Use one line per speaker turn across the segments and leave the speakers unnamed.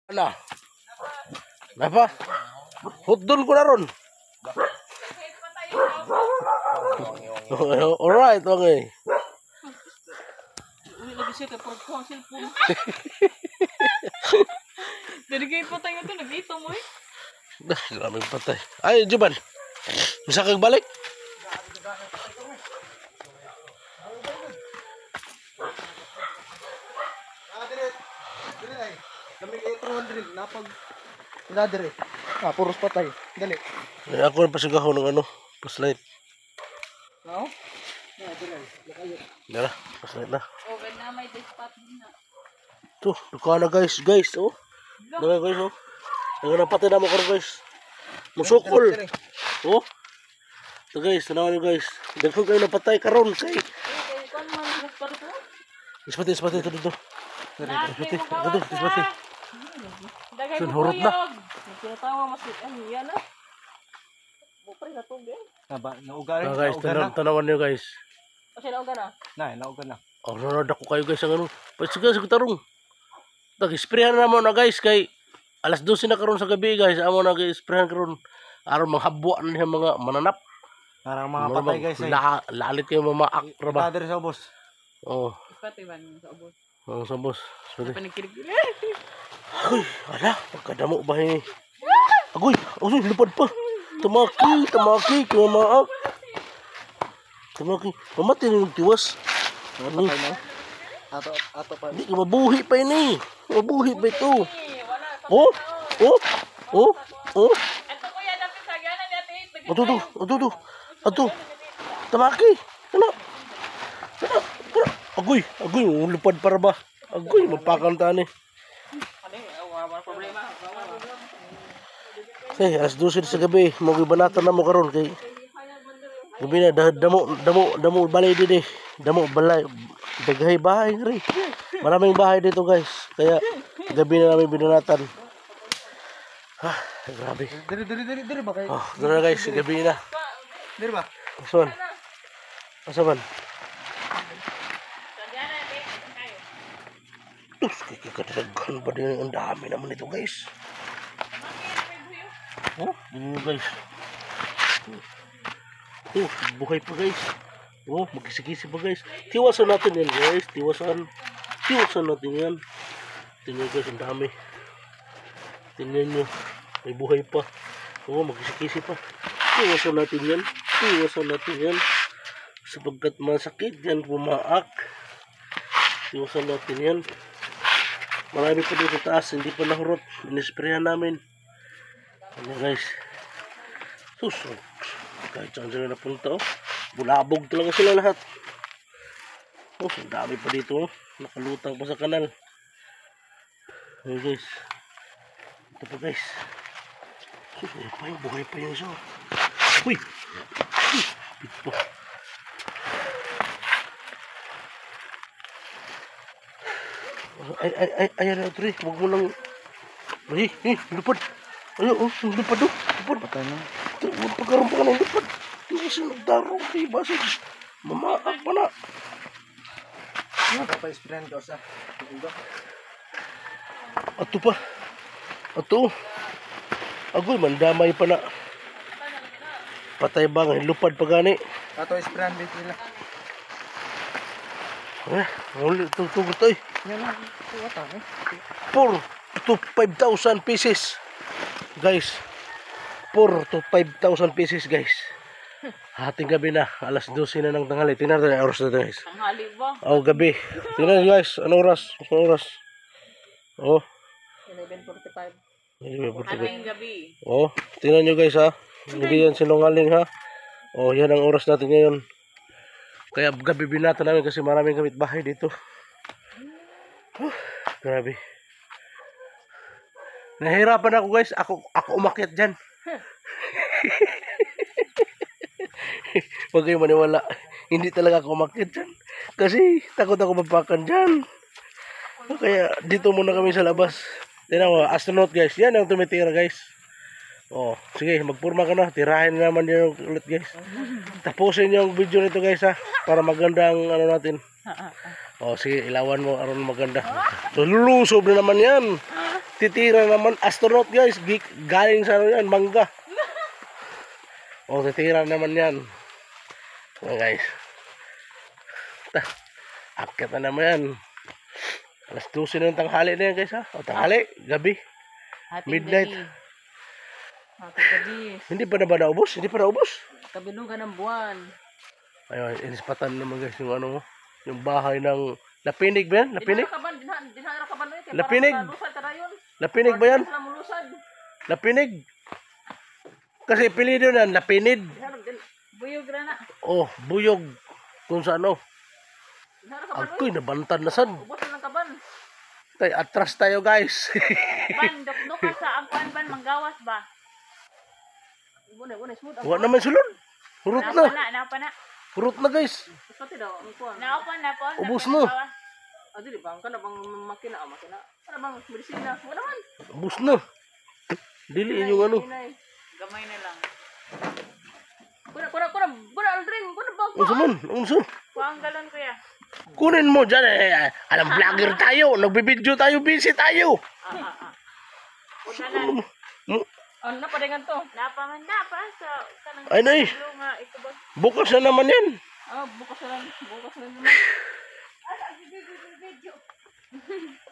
Ala. Napa? Hudon ko na ron. Alright, okay.
Uy, lagi siya kay pork ko ang cellphone. Jadi kayo patay nga ito, nag-ito mo eh.
Maraming patay. Ay, Juban. Bisa kang balik?
Napag puros patay. Dali.
Ay, ako na pasigahon ng ano, paslight.
No?
Dala, paslight na.
Oh, na may dispatch na.
Tuh, duka na guys, oh. Dala guys, oh. Nanganapatay na mo karon guys. Musukol. Oh. Ito guys, tanawan nyo guys. Dagko kayo napatay karon kay.
Kung man dispatch ko?
Ispati ito dito. Ispati.
Dagay
Sun,
ko
hurot na.
kuyog. Nagsinatawa mas yan na. Bupre na tubig.
Nauga rin.
Guys, tanawan nyo guys.
Kasi nauga na.
Nauga na.
Oh, nanood ako kayo guys ang ano. Sige, tarong. Nag-sprayan na mo na guys kay alas 12 na karon sa gabi guys. Amo nag-sprayan karon aron manghabwa na mga mananap.
Parang mga patay guys.
Lalit kayo mamaak ra ba?
Father sa boss.
Oh.
Dispatch ba sa ubos?
Oh, sa boss. Sorry.
Panikirig.
Ay, ala, pagkadamo ba ni? Agoy, lupad pa. Tamaki, kumamaak. Tamaki, mamatay na yung tiwas.
Patay na. Ato pa.
Hindi ka mabuhi pa ini. Mabuhi pa ito. Oh.
Ito kuya, dapat sagana natin.
Ato. Tamaki. Ano? Agoy, lupad para ba? Agoy, mapakanta ni.
Wala problema.
Hey, alas 12 sa gabi, magibanatan na mo karon kay gabi na damo balay dito. Damo balay. Daghay bahay rin. Maraming bahay dito guys. Kaya gabi na namin binanatan. Grabe.
Diri ba kayo?
Oh, doon na guys, gabi na.
Diri ba?
Asan? Asaman? Kikataghan ba din ang dami naman ito guys. Oh, dito guys. Oh, buhay pa guys. Oh, magkisi-kisi pa guys. Tiwasan natin yan guys. Tiwasan natin yan. Tingnan guys, ang dami. Tingnan nyo. May buhay pa. Oh, magkisi-kisi pa. Tiwasan natin yan. Sapagkat masakit yan, pumaak. Tiwasan natin yan. Marami pa dito sa taas. Hindi pa nahurot. Inisprayan namin. Ano guys. Sus. Kahit saan sila napunta oh. Bulabog talaga sila lahat. Oh, ang dami pa dito oh. Nakalutang pa sa kanal. Hey guys. Ito pa guys. Sus, buhay pa yung isa. Uy. Pito. Ayan na ito rin. Huwag mo lang. Ay, lupad. Ayo, lupad oh. Lupad.
Patay na.
Pagkaroon pa ka ng lupad. Hindi kasi nagdarong kayo. Basig. Mamaak pa na.
Napapa-sprayan ko sa uga.
Ato pa. Agoy, mandamay pa na. Patay ba nga. Lupad pa gani.
Ato sprayan dito nila.
Ulit. Tugot ay.
Yan lang. Wata eh.
4 to 5,000 pieces. Guys. 4 to 5,000 pieces guys. Hating gabi na. Alas 12 na ng tanghali. Tingnan natin ang oras na ito guys.
Tanghali ba?
Oh, gabi. Tingnan guys. Anong oras? Oh.
11:45.
Ano
Kaming gabi.
Oh. Tingnan nyo guys ha. Hindi yan sinungaling ha. Oh, yan ang oras natin ngayon. Kaya gabi binata namin kasi maraming gamit bahay dito. Grabe. Nahirapan ako guys. Ako umakyat dyan. Huwag kayo maniwala. Hindi talaga ako umakyat dyan. Kasi takot ako mapakan dyan. Kaya dito muna kami sa labas. Tignan mo, astronaut guys. Yan ang tumitira guys. Oh, sige, magpurma ka na. Tirahin naman yun ulit guys. Tapusin yung video nito guys ha. Para maganda ang ano natin. Oh, sige, ilawan mo aron maganda. So, lulusob na naman yan. Titira naman. Astronaut, guys. Galing sa ano yan, mangga. Oh, titira naman yan. Oh, guys. Akit na naman yan. Alas 12 na yung tanghali na yan, guys, ha? O, tanghali, gabi. Midnight.
Happy gabi.
Hindi pa na ba naubos? Hindi pa naubos?
Kabilugan ng buwan.
Ayun, inispatan naman, guys, yung ano mo. Yung bahay ng Lapinig ba yan? Lapinig?
Dinara ka ba na ito?
Lapinig?
Lusad ka na yun.
Lapinig ba yan?
Sila mulusad.
Lapinig? Kasi pilido na, Lapinid.
Buyog na na.
Oh, buyog. Kung sa ano.
Dinara ka ba na
Ako'y nabantad na sad.
Ubos na ng kaban.
Tay, atras tayo, guys.
Ban, dok ka sa ang ban, manggawas ba? Bunay, smooth.
Huwag naman sulod. Hurot na.
Napa na.
Hurot na, guys.
Pati daw, ang kuwan. Napa na po.
Ubos na.
Dili ba? Ang kana bang makina? Ano bang medisina? Wala man.
Ubos na. Dili yung ano.
Gamay na lang. Kuna, Aldrin. Kuna ba?
Unsa man? Unsa?
Kuang galon kuya.
Kunin mo dyan eh. Alam, vlogger tayo. Nagbibideo tayo. Busy tayo.
Una na. Ano na padengan to? Napaman na pa sa kanang
Ay, nay.
nga ito ba?
Bukas na naman yan.
Bukas na naman.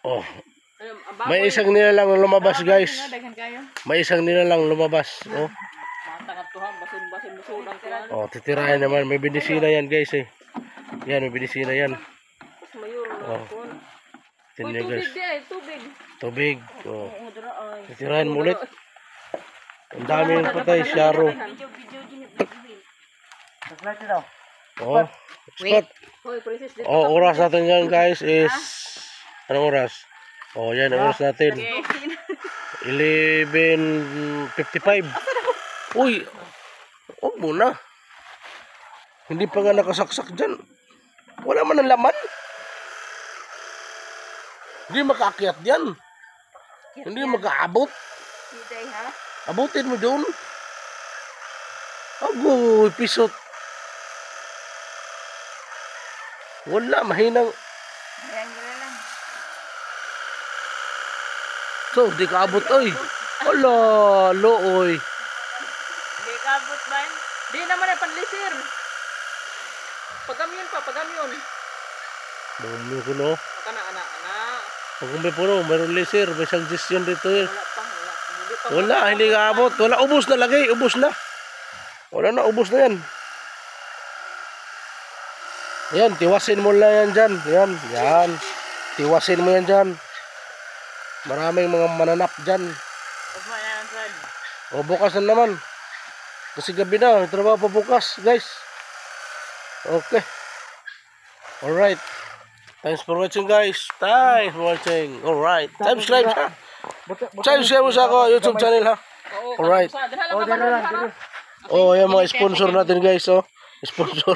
Oh. May isang nilalang lumabas, guys.
Daghan kayo.
May isang nilalang lumabas. Oh.
Matangat to ha, basin musudang ko.
Oh, titirahin naman. May bidisina yan, guys eh. Yan, may bidisina yan.
Mas mayuro na
Oh.
ko.
Tingnan, guys.
Tubig.
Tubig. Oh.
Dira ay.
Titirahin mo ulit. Ang dami yung patay, Sharo.
Video.
Nag-light daw.
Oh. Spot.
Hoy, princess dito.
Oh, oras natin yan, guys, is... Anong oras? Oh, yan, ang oras natin. 11:55. Uy, huwag muna. Hindi pa nga nakasaksak dyan. Wala man ang laman. Hindi makaakyat dyan. Hindi makaabot.
Hiday ha.
Abutin mo doon. Agoy, pisot. Wala, mahinang.
Ayan lang.
So, di ka abot, oy. Ala, looy.
Di kabot ba? Di naman ay panlisir. Pagamyon.
Dumi ko, no?
Kana ana.
Pag may puno, mayroon laser. May suggestion dito, eh.
Hindi pa.
Wala, hindi ka abot. Wala, ubos na lagi. Ubos na. Wala na, ubos na yan. Yan, tiwasin mo lang yan dyan. Yan. Tiwasin mo yan dyan. Maraming mga mananap dyan. O, bukas na naman. Kasi gabi na. Trabaho pa bukas, guys. Okay. Alright. Thanks for watching, guys. Thanks for watching. Alright. Subscribe ha. Subscribe mo sa ako YouTube channel ha. Alright. Oh, yan mga sponsor natin, guys. Oh, sponsor.